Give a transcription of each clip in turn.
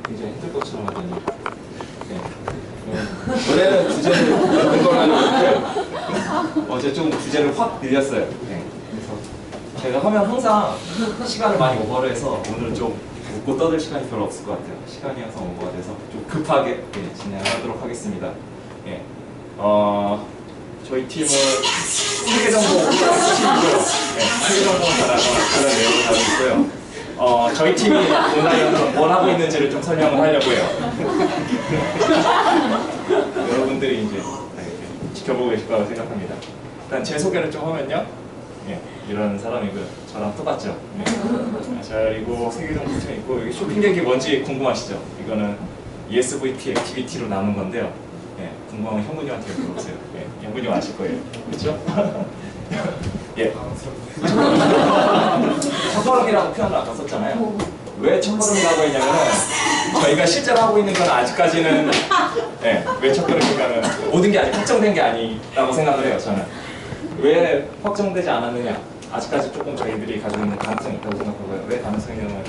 굉장히 힘들 것처럼 하더니 원래는 주제를 어떤 걸 하려고 했는데 어제 좀 주제를 확 늘렸어요. 그래서 제가 하면 항상 시간을 많이 오버를 해서 오늘은 좀 웃고 떠들 시간이 별로 없을 것 같아요. 시간이 항상 오버가 돼서 좀 급하게 진행하도록 하겠습니다. 저희 팀은 세계정보 팀이고요. 세계정보 다른 내용을 다루고 있고요. 저희 팀이 온라인에서 뭘 하고 있는지를 좀 설명을 하려고 해요. 여러분들이 이제 지켜보고 계실 거라고 생각합니다. 일단 제 소개를 좀 하면요. 이런 사람이고요. 저랑 똑같죠. 자, 그리고 세계정보 팀이 있고 여기 쇼핑객이 뭔지 궁금하시죠? 이거는 ESVP 액티비티로 나눈 건데요. 궁금하면 형군님한테 물어보세요. 형군님 아실 거예요. 그렇죠? 첫걸음이라고 표현을 아까 썼잖아요. 왜 첫걸음이라고 했냐면 저희가 실제로 하고 있는 건 아직까지는 왜 첫걸음인가는 모든 게 아직 확정된 게 아니라고 생각을 해요. 저는 왜 확정되지 않았느냐, 아직까지 조금 저희들이 가지고 있는 가능성이 있다고 생각하고요. 왜 가능성이 있냐면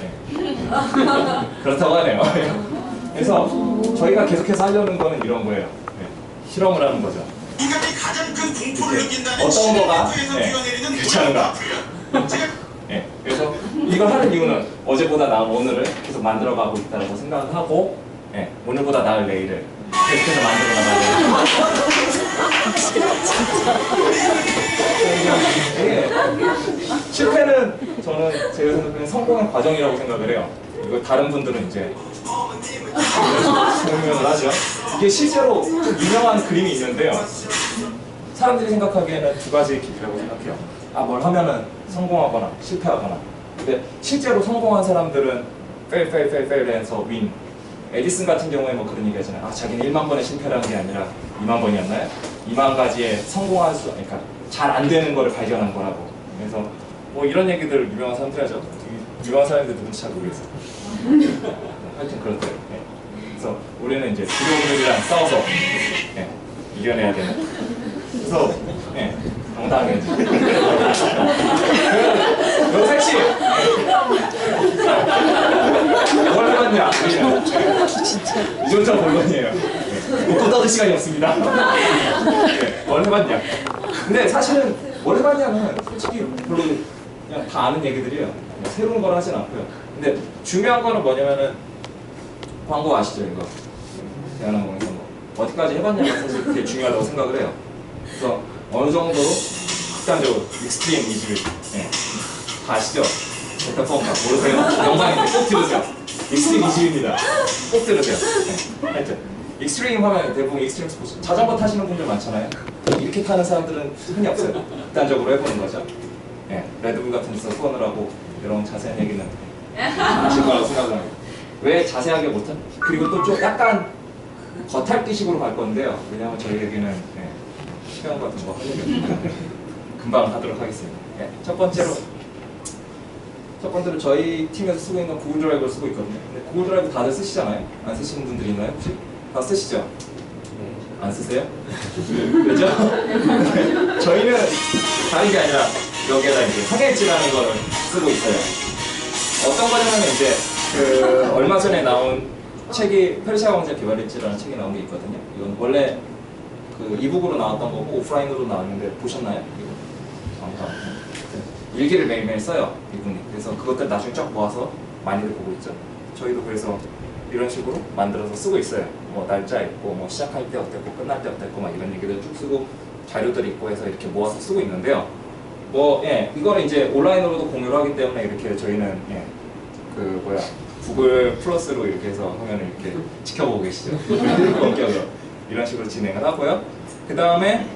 그렇다고 하네요. 그래서 저희가 계속해서 하려는 거는 이런 거예요. 실험을 하는 거죠. 인간이 가장 큰 공포를 느낀다는 어떤 거가 괜찮은가? 그래서 이걸 하는 이유는 어제보다 나은 오늘을 계속 만들어가고 있다고 생각을 하고 오늘보다 나을 내일을 계속해서 만들어 나가요. 실패는 저는 제가 생각하는 성공의 과정이라고 생각을 해요. 이거 다른 분들은 이제 설명을 하죠. 이게 실제로 좀 유명한 그림이 있는데요. 사람들이 생각하기에는 두 가지의 길이라고 생각해요. 뭘 하면은 성공하거나 실패하거나. 근데 실제로 성공한 사람들은 fail 해서 win. 에디슨 같은 경우에 뭐 그런 얘기 하잖아요. 자기는 1만 번의 실패를 한 게 아니라 2만 번이었나요? 2만 가지의 성공한 수, 그러니까 잘 안 되는 거를 발견한 거라고. 그래서 뭐 이런 얘기들 유명한 사람들이 하죠. 유명한 사람들 누군지 잘 모르겠어요. 하여튼 그렇대요. 그래서 우리는 이제 두려움들이랑 싸워서 이겨내야 되는. 그래서 당당하게. 너 택시 뭘 해봤냐? 이 정도 본론이에요. 먹고 떠들 시간이 없습니다. 뭘 해봤냐? 근데 사실은 뭘 해봤냐는 솔직히 별로 그냥 다 아는 얘기들이에요. 새로운 걸 하진 않고요. 근데 중요한 거는 뭐냐면은 광고 아시죠, 이거? 대한항공에서 뭐 어디까지 해봤냐가 사실 되게 중요하다고 생각을 해요. 그래서 어느 정도로 극단적으로 익스트림 이즈를 다 아시죠? 델타폼 모르세요? 영상인데 꼭 들으세요. 익스트림 이즈입니다. 꼭 들으세요. 하여튼 익스트림 하면 대부분 익스트림 스포츠 자전거 타시는 분들 많잖아요. 이렇게 타는 사람들은 흔히 없어요. 극단적으로 해보는 거죠. 레드불 같은 데서 후원을 하고 이런 자세한 얘기는 아실 거라고 생각을 합니다. 왜 자세하게 못한? 그리고 또 좀 약간 겉핥기식으로 갈 건데요. 왜냐하면 저희에게는 시간 같은 거 하려면 금방 하도록 하겠습니다. 첫 번째로 저희 팀에서 쓰고 있는 구글 드라이브를 쓰고 있거든요. 근데 구글 드라이브 다들 쓰시잖아요. 안 쓰시는 분들이 있나요? 혹시? 다 쓰시죠? 안 쓰세요? 왜죠? 저희는 다른 게 아니라 여기에다 이제 성애지라는 거를 쓰고 있어요. 어떤 거냐면 이제 얼마 전에 나온 책이 페르시아 왕자 개발일지라는 책이 나온 게 있거든요. 이건 원래 이북으로 나왔던 거고 오프라인으로 나왔는데 보셨나요? 이거? 일기를 매일매일 써요, 이분이. 그래서 그것들 나중에 쫙 모아서 많이들 보고 있죠. 저희도 그래서 이런 식으로 만들어서 쓰고 있어요. 뭐 날짜 있고, 뭐 시작할 때 어땠고, 끝날 때 어땠고, 막 이런 얘기들 쭉 쓰고 자료들이 있고 해서 이렇게 모아서 쓰고 있는데요. 이거는 이제 온라인으로도 공유를 하기 때문에 이렇게 저희는 구글 플러스로 이렇게 해서 화면을 이렇게 지켜보고 계시죠. 본격으로 이런 식으로 진행을 하고요. 그 다음에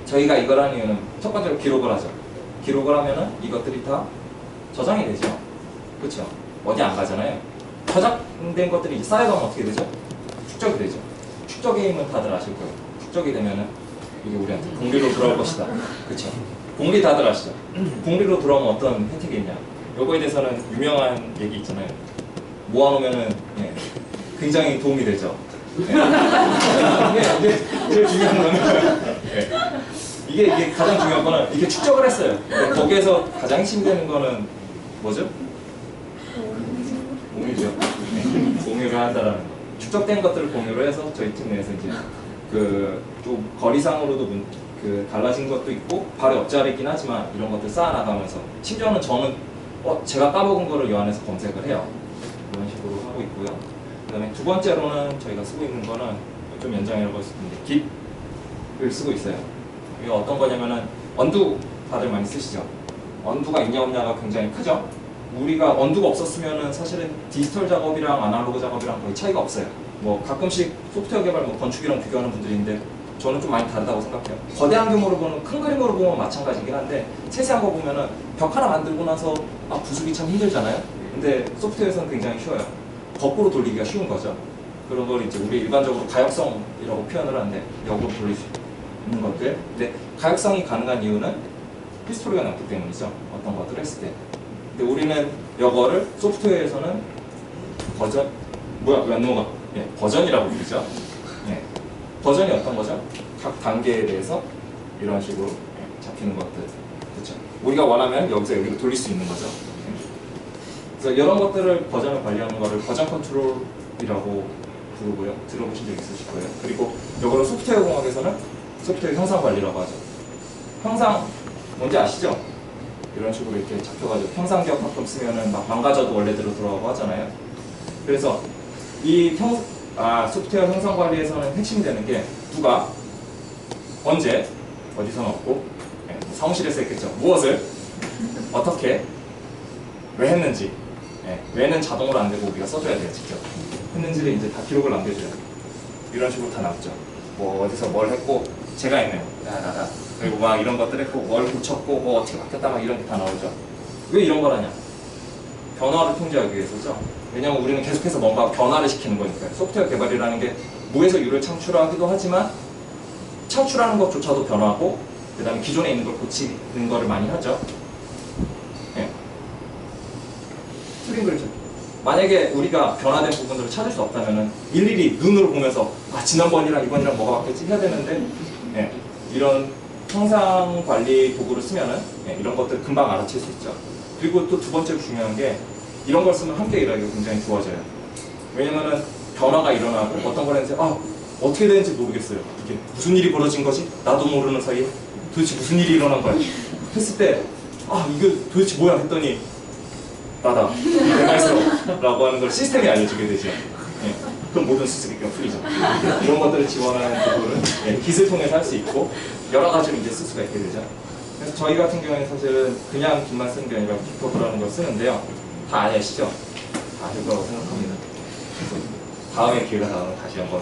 저희가 이걸 하는 이유는 첫 번째로 기록을 하죠. 기록을 하면은 이것들이 다 저장이 되죠. 그렇죠? 어디 안 가잖아요. 저장된 것들이 쌓여가면 어떻게 되죠? 축적이 되죠. 축적 게임은 다들 아실 거예요. 축적이 되면은 이게 우리한테 공리로 돌아올 것이다. 그렇죠? 공리 다들 아시죠? 공리로 돌아오면 어떤 혜택이 있냐? 요거에 대해서는 유명한 얘기 있잖아요. 모아놓으면은 굉장히 도움이 되죠. 이게 제일 중요한 거는 이게 가장 중요한 거는 이게 축적을 했어요. 거기에서 가장 핵심이 되는 거는 뭐죠? 공유죠. 공유를 중요하다라는 거. 축적된 것들을 공유로 해서 저희 팀 내에서 이제 좀 거리상으로도 달라진 것도 있고 바로 옆자리긴 하지만 이런 것들 쌓아나가면서 심지어는 저는 제가 까먹은 거를 요 안에서 검색을 해요. 이런 식으로 하고 있고요. 그 다음에 두 번째로는 저희가 쓰고 있는 거는 좀 연장이라고 했을 텐데 깃을 쓰고 있어요. 이게 어떤 거냐면은 언두 다들 많이 쓰시죠? 언두가 있냐 없냐가 굉장히 크죠? 우리가 언두가 없었으면은 사실은 디지털 작업이랑 아날로그 작업이랑 거의 차이가 없어요. 뭐 가끔씩 소프트웨어 개발 뭐 건축이랑 비교하는 분들인데 저는 좀 많이 다르다고 생각해요. 거대한 규모로 보는 큰 그림으로 보면 마찬가지긴 한데 세세한 거 보면은 벽 하나 만들고 나서 부수기 참 힘들잖아요. 근데 소프트웨어에서는 굉장히 쉬워요. 거꾸로 돌리기가 쉬운 거죠. 그런 걸 이제 우리 일반적으로 가역성이라고 표현을 하는데 역으로 돌릴 수 있는 것들. 근데 가역성이 가능한 이유는 히스토리가 남기 때문이죠. 어떤 것들을 했을 때. 근데 우리는 이거를 소프트웨어에서는 왜 안 넘어가? 예, 버전이라고 부르죠. 예. 버전이 어떤 거죠? 각 단계에 대해서 이런 식으로 잡히는 것들. 그렇죠. 우리가 원하면 여기서 여기로 돌릴 수 있는 거죠. 그래서 이런 것들을 버전을 관리하는 거를 버전 컨트롤이라고 부르고요. 들어보신 적 있으실 거예요. 그리고 이거를 소프트웨어 공학에서는 소프트웨어 형상 관리라고 하죠. 형상 뭔지 아시죠? 이런 식으로 이렇게 잡혀가지고 형상기억 가끔 쓰면은 막 망가져도 원래대로 돌아가고 하잖아요. 그래서 이 소프트웨어 형상 관리에서는 핵심이 되는 게 누가 언제 어디서 넣었고 사무실에서 했겠죠. 무엇을 어떻게 왜 했는지 왜는 자동으로 안 되고 우리가 써줘야 돼요. 직접 했는지를 이제 다 기록을 남겨줘요. 이런 식으로 다 남죠. 뭐 어디서 뭘 했고 제가 했네요. 나나 그리고 막 이런 것들 했고 뭘 고쳤고 뭐 어떻게 바뀌었다 막 이런 게 다 나오죠. 왜 이런 걸 하냐? 변화를 통제하기 위해서죠. 왜냐면 우리는 계속해서 뭔가 변화를 시키는 거니까요. 소프트웨어 개발이라는 게 무에서 유를 창출하기도 하지만 창출하는 것조차도 변화하고 그 다음에 기존에 있는 걸 고치는 거를 많이 하죠. 예. 틀린 그렇죠. 만약에 우리가 변화된 부분들을 찾을 수 없다면 일일이 눈으로 보면서 지난번이랑 이번이랑 뭐가 바뀌었지 해야 되는데 이런 형상 관리 도구를 쓰면은 이런 것들 금방 알아챌 수 있죠. 그리고 또 두 번째로 중요한 게 이런 걸 쓰면 함께 일하기가 굉장히 좋아져요. 왜냐면은 변화가 일어나고 어떤 걸 했는데 어떻게 되는지 모르겠어요. 이게 무슨 일이 벌어진 거지? 나도 모르는 사이에 도대체 무슨 일이 일어난 거야? 했을 때 이게 도대체 뭐야? 했더니 나다. 내가 했어. 라고 하는 걸 시스템이 알려주게 되죠. 그럼 모든 수수께끼가 풀리죠. 이런 것들을 지원하는 도구를 깃을 통해서 할 수 있고 여러 가지로 이제 쓸 수가 있게 되죠. 그래서 저희 같은 경우에는 사실은 그냥 깃만 쓰는 게 아니라 깃허브라는 걸 쓰는데요. 다 아시죠? 다 아실 거라고 생각합니다. 그래서 다음에 기회가 나오면 다시 한번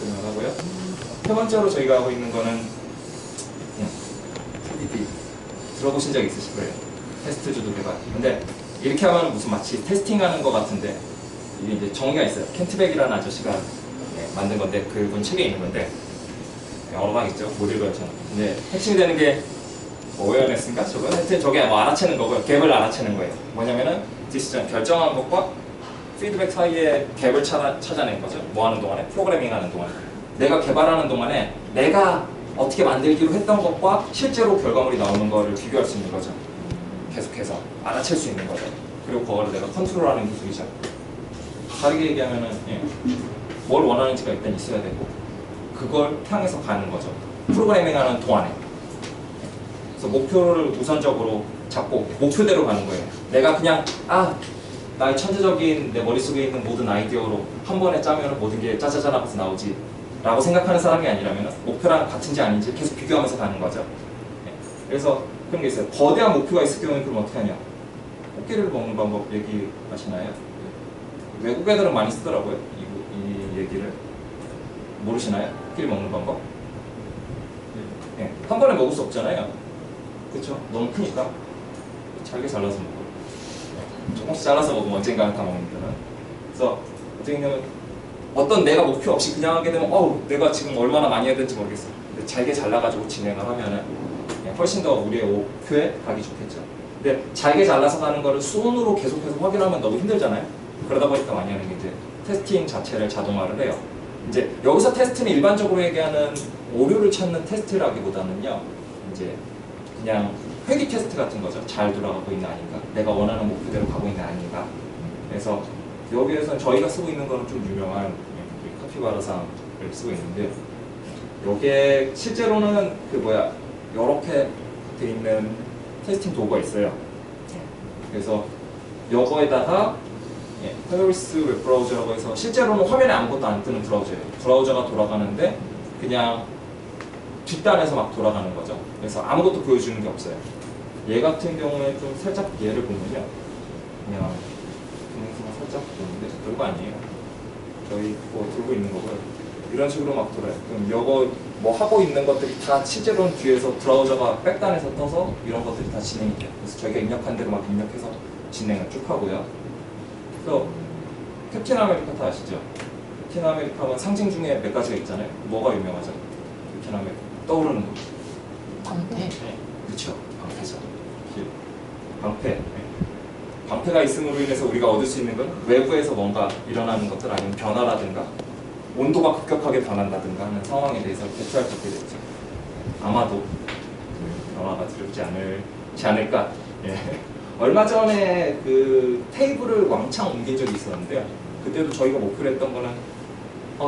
설명하고요. 세 번째로 저희가 하고 있는 거는 들어보신 적 있으실 거예요. 테스트 주도 개발. 근데 이렇게 하면 무슨 마치 테스팅하는 것 같은데 이게 이제 정의가 있어요. 켄트백이라는 아저씨가 만든 건데 그분 책에 있는 건데 영어로만 있죠. 못 읽어요 저는. 근데 핵심이 되는 게 어웨어네스인가? 저거? 하여튼 저게 뭐 알아채는 거고요. 갭을 알아채는 거예요. 뭐냐면은 디시전 결정한 것과 피드백 사이에 갭을 찾아낸 거죠. 뭐 하는 동안에? 프로그래밍 하는 동안에. 내가 개발하는 동안에 내가 어떻게 만들기로 했던 것과 실제로 결과물이 나오는 거를 비교할 수 있는 거죠. 계속해서 알아챌 수 있는 거죠. 그리고 그거를 내가 컨트롤하는 기술이죠. 다르게 얘기하면은 뭘 원하는지가 일단 있어야 되고 그걸 향해서 가는 거죠. 프로그래밍하는 동안에. 그래서 목표를 우선적으로 잡고 목표대로 가는 거예요. 내가 그냥 나의 천재적인 내 머릿속에 있는 모든 아이디어로 한 번에 짜면 모든 게 짜자잔 하면서 나오지 라고 생각하는 사람이 아니라면 목표랑 같은지 아닌지 계속 비교하면서 가는 거죠. 그래서 그런 게 있어요. 거대한 목표가 있을 경우는 그럼 어떻게 하냐? 꽃게를 먹는 방법 얘기하시나요? 외국 애들은 많이 쓰더라고요. 이 얘기를. 모르시나요? 꽃게 먹는 방법? 한 번에 먹을 수 없잖아요. 그렇죠? 너무 크니까 잘게 잘라서 먹어요. 조금씩 잘라서 먹으면 언젠가는 다 먹는다는. 그래서 어떻게 되냐면 어떤 내가 목표 없이 그냥 하게 되면 내가 지금 얼마나 많이 해야 될지 모르겠어. 근데 잘게 잘라가지고 진행을 하면은 훨씬 더 우리의 목표에 가기 좋겠죠. 근데 잘게 잘라서 가는 거를 손으로 계속해서 확인하면 너무 힘들잖아요. 그러다 보니까 많이 하는 게 이제 테스팅 자체를 자동화를 해요. 이제 여기서 테스트는 일반적으로 얘기하는 오류를 찾는 테스트라기보다는요. 이제 그냥 회귀 테스트 같은 거죠. 잘 돌아가고 있나 아닌가, 내가 원하는 목표대로 가고 있나 아닌가. 그래서 여기에서는 저희가 쓰고 있는 거는 좀 유명한 카피바라상을 쓰고 있는데 여기에 실제로는 이렇게 돼 있는 테스팅 도구가 있어요. 그래서 이거에다가 페어리스 웹 브라우저라고 해서 실제로는 화면에 아무것도 안 뜨는 브라우저예요. 브라우저가 돌아가는데 그냥 뒷단에서 막 돌아가는 거죠. 그래서 아무것도 보여주는 게 없어요. 얘 같은 경우에 좀 살짝 얘를 보면요. 그냥 살짝 보는데 별거 아니에요. 저희 들고 있는 거고요. 이런 식으로 막 돌아요. 그럼 이거 뭐 하고 있는 것들이 다 실제로는 뒤에서 브라우저가 백단에서 떠서 이런 것들이 다 진행이 돼요. 그래서 저희가 입력한 대로 막 입력해서 진행을 쭉 하고요. 그래서 캡틴 아메리카 다 아시죠? 캡틴 아메리카는 상징 중에 몇 가지가 있잖아요. 뭐가 유명하죠? 캡틴 아메리카 떠오르는 거. 방패. 그렇죠. 방패죠. 방패. 방패가 있음으로 인해서 우리가 얻을 수 있는 건 외부에서 뭔가 일어나는 것들 아니면 변화라든가 온도가 급격하게 변한다든가 하는 상황에 대해서 대처할 수 있게 됐죠. 아마도 그 변화가 두렵지 않을까. 예. 얼마 전에 그 테이블을 왕창 옮긴 적이 있었는데요. 그때도 저희가 목표로 했던 거는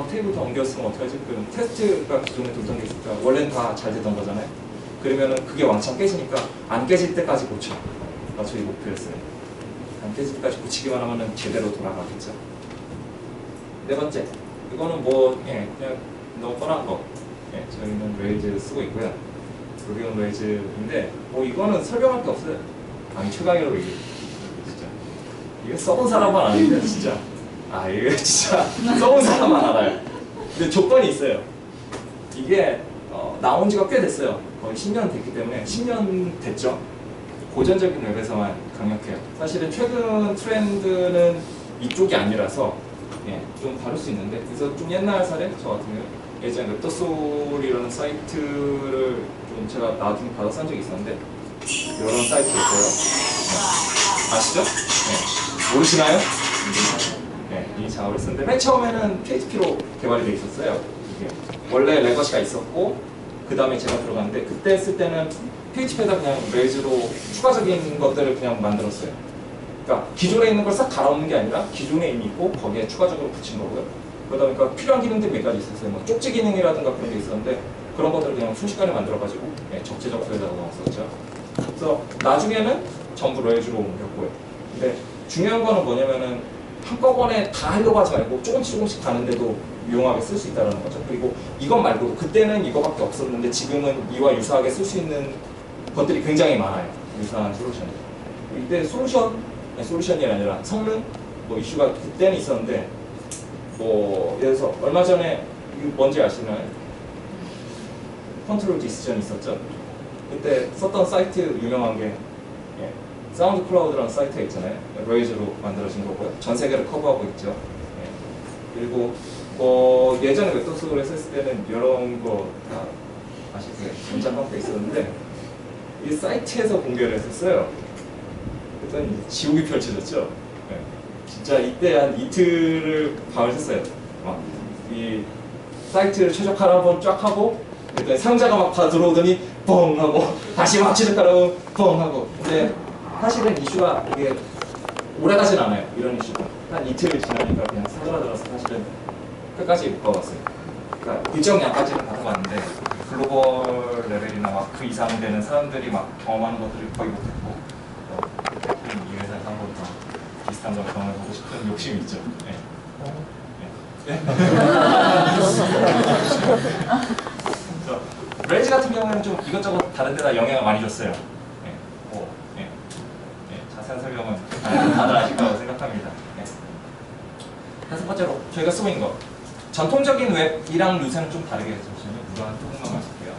테이블 다 옮겼으면 어떡하지? 그럼 테스트가 기존에 돌던 게 있으니까 원래는 다 잘 되던 거잖아요. 그러면은 그게 왕창 깨지니까 안 깨질 때까지 고쳐. 가 저희 목표였어요. 안 깨질 때까지 고치기만 하면은 제대로 돌아가겠죠. 네 번째, 이거는 그냥 너무 뻔한 거. 저희는 레일즈 쓰고 있고요. 루비온 레일즈인데 이거는 설명할 게 없어요. 아니 최강이라고 얘기해. 진짜 이거 써본 사람만 아는데 진짜 이거 진짜 써본 사람만 알아요. 근데 조건이 있어요. 이게 나온 지가 꽤 됐어요. 거의 10년 됐기 때문에 10년 됐죠. 고전적인 웹에서만 강력해요. 사실은 최근 트렌드는 이쪽이 아니라서 좀 다를 수 있는데 그래서 좀 옛날 사례 저 같은 경우 예전에 웹더솔이라는 사이트를 좀 제가 나중에 받아 쓴 적이 있었는데 이런 사이트였어요. 아시죠? 모르시나요? 이 작업을 했었는데 맨 처음에는 PHP로 개발이 돼 있었어요. 이게 원래 레거시가 있었고 그 다음에 제가 들어갔는데 그때 했을 때는 PHP에다 그냥 레일즈로 추가적인 것들을 그냥 만들었어요. 그러니까 기존에 있는 걸 싹 갈아엎는 게 아니라 기존에 이미 있고 거기에 추가적으로 붙인 거고요. 그러다 보니까 필요한 기능들이 몇 가지 있었어요. 뭐 쪽지 기능이라든가 그런 게 있었는데 그런 것들을 그냥 순식간에 만들어가지고 적재적소에다가 넣었었죠. 그래서 나중에는 전부 레일즈로 옮겼고요. 근데 중요한 거는 뭐냐면은 한꺼번에 다 하려고 하지 말고 조금씩 가는데도 유용하게 쓸 수 있다는 거죠. 그리고 이것 말고도 그때는 이거밖에 없었는데 지금은 이와 유사하게 쓸 수 있는 것들이 굉장히 많아요. 유사한 솔루션이. 이때 솔루션이 아니라 성능 이슈가 그때는 있었는데 예를 들어서 얼마 전에 이거 뭔지 아시나요? 컨트롤 디시전이 있었죠. 그때 썼던 사이트 유명한 게 사운드 클라우드라는 사이트가 있잖아요. 레일즈로 만들어진 거고요. 전 세계를 커버하고 있죠. 그리고 예전에 웹더솔에 썼을 때는 이런 거 다 아실 거예요. 전자방패 있었는데 이 사이트에서 공개를 했었어요. 그랬더니 지옥이 펼쳐졌죠. 진짜 이때 한 이틀을 밤을 샜어요. 이 사이트를 최적화를 한번 쫙 하고 그랬더니 상자가 막 다 들어오더니 뻥 하고 다시 막 최적화하고 뻥 하고. 근데 사실은 이슈가 이게 오래가진 않아요. 이런 이슈가 한 이틀 지나니까 그냥 사그라들어서 사실은 끝까지 못 가봤어요. 그러니까 일정량까지는 받아봤는데 글로벌 레벨이나 막 그 이상 되는 사람들이 막 경험하는 것들을 거의 못했고 이 회사에서 한 번 더 비슷한 걸 경험해보고 싶은 욕심이 있죠. 레일즈 같은 경우에는 좀 이것저것 다른 데다 영향을 많이 줬어요. 자세한 설명은 다들 아실 거라고 생각합니다. 다섯 번째로 저희가 쓰고 있는 거 전통적인 웹이랑 요새는 좀 다르게 잠시만요. 물한 조금만 마실게요.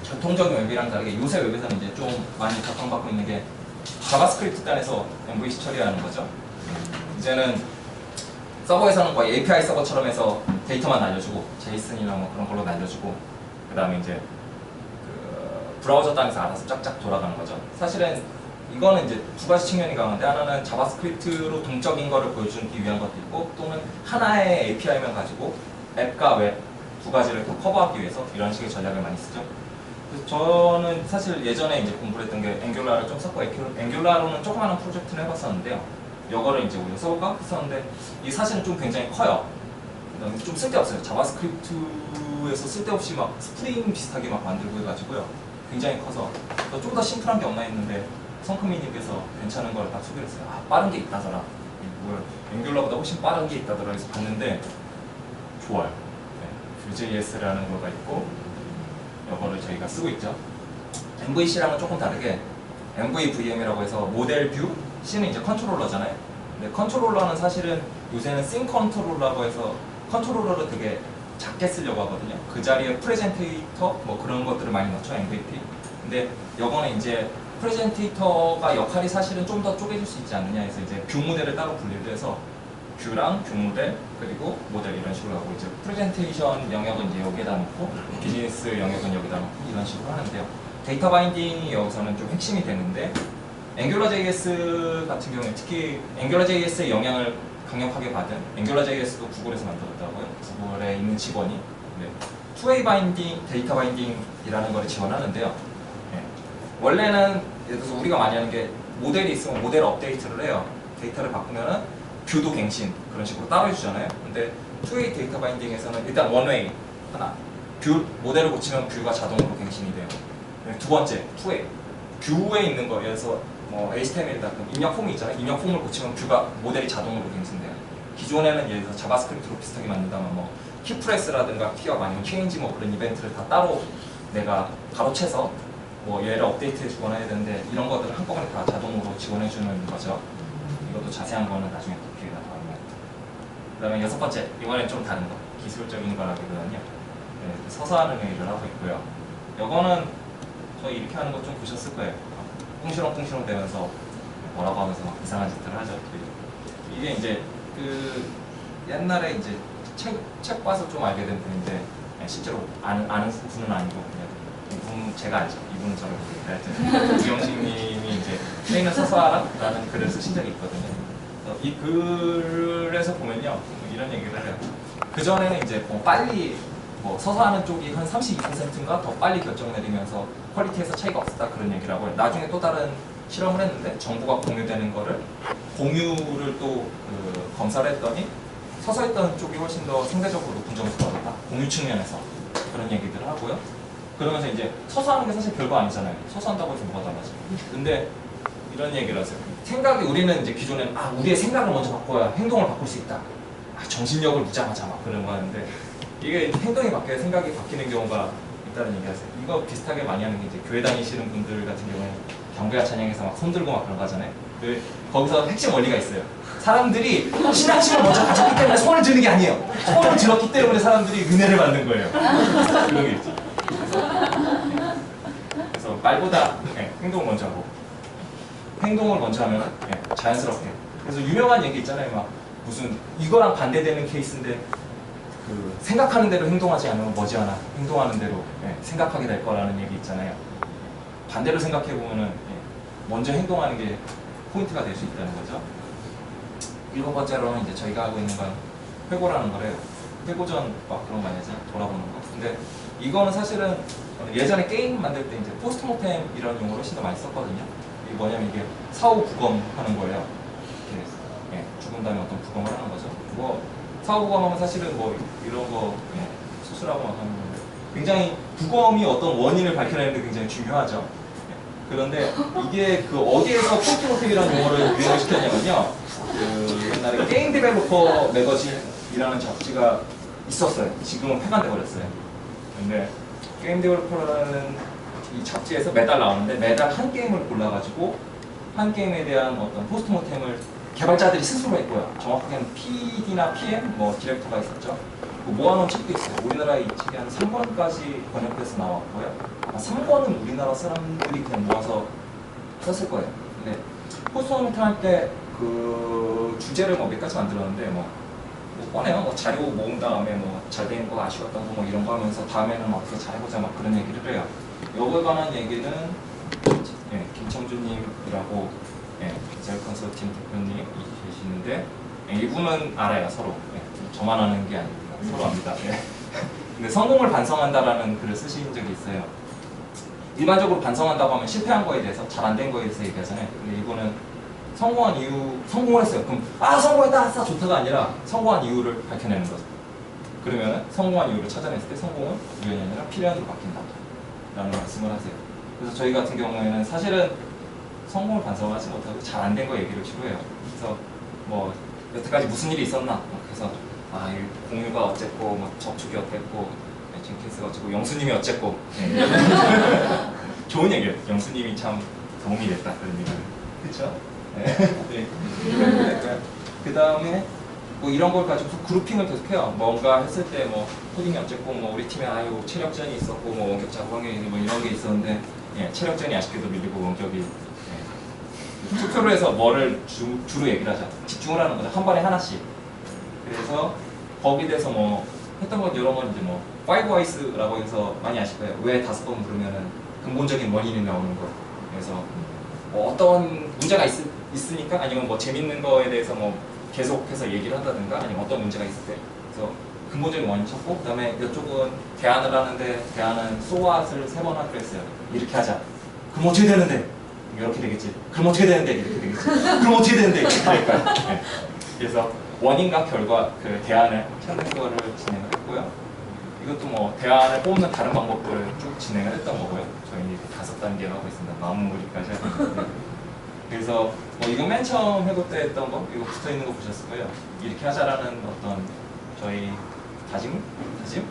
전통적인 웹이랑 다르게 요새 웹에서는 이제 좀 많이 각광받고 있는 게 자바스크립트 단에서 MVC 처리하는 거죠. 이제는 서버에서는 거의 API 서버처럼 해서 데이터만 날려주고 제이슨이나 뭐 그런 걸로 날려주고 그 다음에 이제 브라우저 단에서 알아서 쫙쫙 돌아가는 거죠. 사실은 이거는 이제 두 가지 측면이 강한데 하나는 자바스크립트로 동적인 거를 보여주기 위한 것도 있고 또는 하나의 API만 가지고 앱과 웹 두 가지를 더 커버하기 위해서 이런 식의 전략을 많이 쓰죠. 그래서 저는 사실 예전에 이제 공부를 했던 게 앵귤라를 좀 썼고 앵귤라로는 조그마한 프로젝트를 해봤었는데요. 이거를 이제 우리가 써볼까 했었는데 이 사실은 좀 굉장히 커요. 그다음에 좀 쓸데없어요. 자바스크립트에서 쓸데없이 막 스프링 비슷하게 막 만들고 해가지고요. 굉장히 커서 좀 더 심플한 게 없나 했는데 성크미님께서 괜찮은 걸 딱 소개를 했어요. 아, 빠른 게 있다더라. 뭘 앵귤라보다 훨씬 빠른 게 있다더라 해서 봤는데 좋아요. 네, Vue.js라는 거가 있고 이거를 저희가 쓰고 있죠. MVC랑은 조금 다르게 MVVM이라고 해서 모델 뷰, C는 이제 컨트롤러잖아요. 근데 컨트롤러는 사실은 요새는 씬 컨트롤러라고 해서 컨트롤러를 되게 작게 쓰려고 하거든요. 그 자리에 프레젠테이터 뭐 그런 것들을 많이 넣죠, MVP. 근데 요거는 이제 프레젠테이터가 역할이 사실은 좀 더 쪼개질 수 있지 않느냐 해서 이제 뷰 모델을 따로 분리를 해서 뷰랑 뷰 모델 그리고 모델 이런 식으로 하고 이제 프레젠테이션 영역은 이제 여기에다 놓고 비즈니스 영역은 여기다 놓고 이런 식으로 하는데요. 데이터 바인딩이 여기서는 좀 핵심이 되는데 앵귤러.js 같은 경우에 특히 앵귤러.js의 영향을 강력하게 받은 앵귤러.js도 구글에서 만들었다고요. 구글에 있는 직원이 투웨이 바인딩, 데이터 바인딩이라는 걸 지원하는데요. 네. 원래는 예를 들어서 우리가 많이 하는 게 모델이 있으면 모델 업데이트를 해요. 데이터를 바꾸면은 뷰도 갱신 그런 식으로 따로 해주잖아요. 근데 투웨이 데이터 바인딩에서는 일단 원웨이 하나 뷰 모델을 고치면 뷰가 자동으로 갱신이 돼요. 두 번째 투웨이 뷰에 있는 거 예를 들어서 뭐 HTML이다 입력 폼이 있잖아요. 입력 폼을 고치면 뷰가 모델이 자동으로 갱신돼요. 기존에는 예를 들어서 자바스크립트로 비슷하게 만든다면 뭐 키프레스라든가 키업 아니면 체인지 뭐 그런 이벤트를 다 따로 내가 바로 채서 뭐 얘를 업데이트해 주거나 해야 되는데 이런 것들을 한꺼번에 다 자동으로 지원해 주는 거죠. 이것도 자세한 거는 나중에 또 기회가 더 있는 것 같아요. 그 다음에 여섯 번째, 이번엔 좀 다른 거 기술적인 거라기보다는요. 네, 서사하는 얘기를 하고 있고요. 이거는 저희 이렇게 하는 거 좀 보셨을 거예요. 꿍시렁꿍시렁 되면서 뭐라고 하면서 막 이상한 짓들을 하죠. 이게 이제 그 옛날에 이제 책 봐서 좀 알게 된 분인데 실제로 아는 분은 아니고 그냥 이분 제가 알죠. 이분은 저를 모르겠다. 이영식님이 이제 트레이너 서사라는 글을 쓰신 적이 있거든요. 이 글에서 보면요 이런 얘기를 해요. 그 전에는 이제 뭐 빨리 뭐 서사하는 쪽이 한 32%인가 더 빨리 결정 내리면서 퀄리티에서 차이가 없었다 그런 얘기를 하고 나중에 또 다른 실험을 했는데 정보가 공유되는 거를 공유를 또 검사를 했더니 서서했던 쪽이 훨씬 더 상대적으로 높은 점수가 얻었다. 공유 측면에서 그런 얘기들을 하고요. 그러면서 이제 서서하는 게 사실 별거 아니잖아요. 서서한다고 해서 뭐가 달라져요. 근데 이런 얘기를 하세요. 생각이 우리는 이제 기존에는 우리의 생각을 먼저 바꿔야 행동을 바꿀 수 있다. 정신력을 무장하자 막 그런 거 하는데 이게 행동이 바뀌어야 생각이 바뀌는 경우가 있다는 얘기 하세요. 이거 비슷하게 많이 하는 게 이제 교회 다니시는 분들 같은 경우에 경배와 찬양에서 막 손들고 막 그런 거 하잖아요. 거기서 핵심 원리가 있어요. 사람들이 신앙심을 먼저 가졌기 때문에 손을 드는 게 아니에요. 손을 들었기 때문에 사람들이 은혜를 받는 거예요. 그런 게 있죠. 그래서 말보다 행동을 먼저 하고 행동을 먼저 하면 자연스럽게. 그래서 유명한 얘기 있잖아요. 막 무슨 이거랑 반대되는 케이스인데 그 생각하는 대로 행동하지 않으면 머지않아 행동하는 대로 생각하게 될 거라는 얘기 있잖아요. 반대로 생각해 보면은 먼저 행동하는 게 포인트가 될 수 있다는 거죠. 일곱 번째로는 이제 저희가 하고 있는 건 회고라는 거래요. 회고전 막 그런 거 많이 하죠. 돌아보는 거. 근데 이거는 사실은 예전에 게임 만들 때 이제 포스트모템 이런 용어를 훨씬 더 많이 썼거든요. 이게 뭐냐면 이게 사후 부검하는 거예요. 이렇게 죽은 다음에 어떤 부검을 하는 거죠. 뭐 사후 부검하면 사실은 뭐 이런 거 수술하고 막 하는 건데 굉장히 부검이 어떤 원인을 밝혀내는 게 굉장히 중요하죠. 그런데 이게 그 어디에서 포스트모템이라는 용어를 유행을 시켰냐면요. 그 옛날에 게임 디벨로퍼 매거진이라는 잡지가 있었어요. 지금은 폐간돼 버렸어요. 근데 게임 디벨로퍼라는 이 잡지에서 매달 나오는데 매달 한 게임을 골라가지고 한 게임에 대한 어떤 포스트모템을 개발자들이 스스로 했고요. 정확하게는 PD나 PM, 뭐 디렉터가 있었죠. 모아놓은 책도 있어요. 우리나라에 이 책이 한 3권까지 번역돼서 나왔고요. 3권은 우리나라 사람들이 그냥 모아서 썼을 거예요. 근데 포스트모템 할 때 그 주제를 뭐 몇 가지 만들었는데 뭐 뻔해요. 뭐 자료 모은 다음에 뭐 잘 된 거 아쉬웠던 거 뭐 이런 거 하면서 다음에는 어떻게 잘해보자 막 그런 얘기를 해요. 요거에 관한 얘기는 김청준님이라고 디자인 컨설팅 대표님 계시는데 이분은 알아요 서로. 저만 아는 게 아닙니다. 서로 압니다. 근데 성공을 반성한다라는 글을 쓰신 적이 있어요. 일반적으로 반성한다고 하면 실패한 거에 대해서 잘 안 된 거에 대해서 얘기하잖아요. 근데 이거는 성공한 이유, 성공을 했어요. 그럼 성공했다, 아싸 좋다가 아니라 성공한 이유를 밝혀내는 거죠. 그러면 성공한 이유를 찾아냈을 때 성공은 우연이 아니라 필연으로 바뀐다 라는 말씀을 하세요. 그래서 저희 같은 경우에는 사실은 성공을 반성하지 못하고 잘 안 된 거 얘기를 주로 해요. 그래서 뭐 여태까지 무슨 일이 있었나, 그래서 이 공유가 어쨌고 뭐 접촉이 어땠고 젠킨스가 어쨌고 영수님이 어쨌고 좋은 얘기예요. 영수님이 참 도움이 됐다 그런 얘기를. 그렇죠? 네. 그 다음에 뭐 이런 걸 가지고 그룹핑을 계속해요. 뭔가 했을 때 뭐 코딩이 어쨌고 뭐 우리 팀에 체력전이 있었고 뭐 원격 작업이 뭐 이런 게 있었는데 체력전이 아쉽게도 밀리고 원격이 투표를 해서 뭐를 주로 얘기를 하자. 집중을 하는 거죠. 한 번에 하나씩. 그래서 거기에 대해서 뭐 했던 건 여러 번 이제 뭐 파이브 와이스라고 해서 많이 아실 거예요. 왜 5번 부르면은 근본적인 원인이 나오는 거. 그래서 뭐 어떤 문제가 있으니까 아니면 뭐 재밌는 거에 대해서 뭐 계속해서 얘기를 한다든가 아니면 어떤 문제가 있을 때. 그래서 근본적인 원인 찾고 그다음에 이쪽은 대안을 하는데 대안은 소왓을 3번 하기로 했어요. 이렇게 하자. 그럼 어떻게 되는데? 이렇게 되겠지. 그럼 어떻게 되는데? 이렇게 되겠지. 그럼 어떻게 되는데? 이렇게 될까요? 네. 그래서 원인과 결과, 그 대안을 찾는 거를 진행을 했고요. 이것도 뭐 대안을 뽑는 다른 방법들을 쭉 진행을 했던 거고요. 저희는 5단계로 하고 있습니다. 마무리까지 하고 있는데. 그래서 뭐 이거 맨 처음 해볼 때 했던 거, 이거 붙어 있는 거 보셨을 거예요. 이렇게 하자라는 어떤 저희 다짐?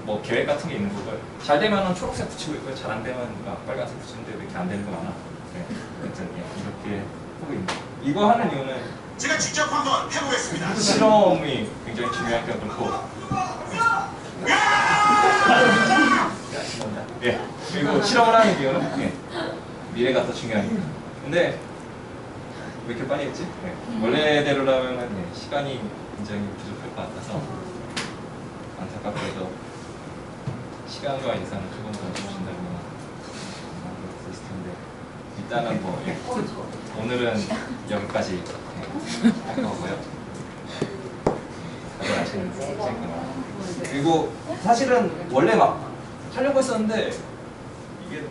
뭐 계획 같은 게 있는 거고요. 잘 되면은 초록색 붙이고 있고요. 잘 안 되면 빨간색 붙이는데 왜 이렇게 안 되는 거 많아? 네. 하여튼 이렇게 하고 있는 거예요. 이거 하는 이유는 제가 직접 한번 해보겠습니다. 실험이 굉장히 중요한 게 그렇고 예. 그리고 실험을 하는 이유는 미래가 더 중요하니까. 근데 왜 이렇게 빨리 했지? 원래대로라면 시간이 굉장히 부족할 것 같아서 안타깝게도 시간과 예산을 조금 더 주신다면 있을 텐데 일단은 뭐 오늘은 여기까지 할 거고요. 다들 아시는 그리고 사실은 원래 막 하려고 했었는데 이게